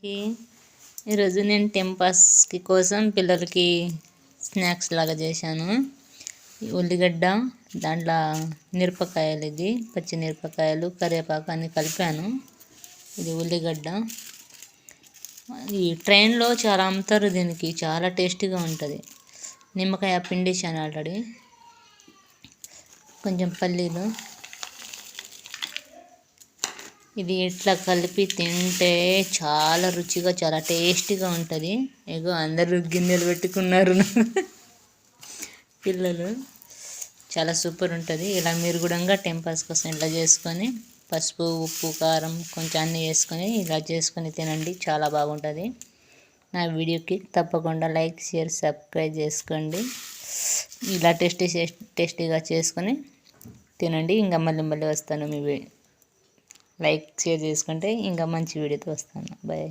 ఈరోజు నేను టెంపాస్కి కోసం పిల్లలకి స్నాక్స్ లాగా చేశాను. ఉల్లిగడ్డ, దాంట్లో మిరపకాయలు, ఇది పచ్చిమిరపకాయలు, కరివేపాకు అన్నీ కలిపాను. ఇది ఉల్లిగడ్డ. ఈ ట్రైన్లో చాలా అమ్ముతారు, దీనికి చాలా టేస్టీగా ఉంటుంది. నిమ్మకాయ పిండేసాను ఆల్రెడీ. కొంచెం పల్లీలు. ఇది ఇట్లా కలిపి తింటే చాలా రుచిగా, చాలా టేస్టీగా ఉంటుంది. ఏగో అందరూ గిన్నెలు పెట్టుకున్నారు పిల్లలు. చాలా సూపర్ ఉంటుంది. ఇలా మీరు కూడా టెంపాస్ కోసం ఇలా చేసుకొని పసుపు, ఉప్పు, కారం కొంచెం అన్నీ వేసుకొని ఇలా చేసుకొని తినండి, చాలా బాగుంటుంది. నా వీడియోకి తప్పకుండా లైక్, షేర్, సబ్స్క్రైబ్ చేసుకోండి. ఇలా టేస్టీగా చేసుకొని తినండి. ఇంకా మళ్ళీ వస్తాను. లైక్, షేర్ చేసుకుంటే ఇంకా మంచి వీడియోతో వస్తాను. బాయ్.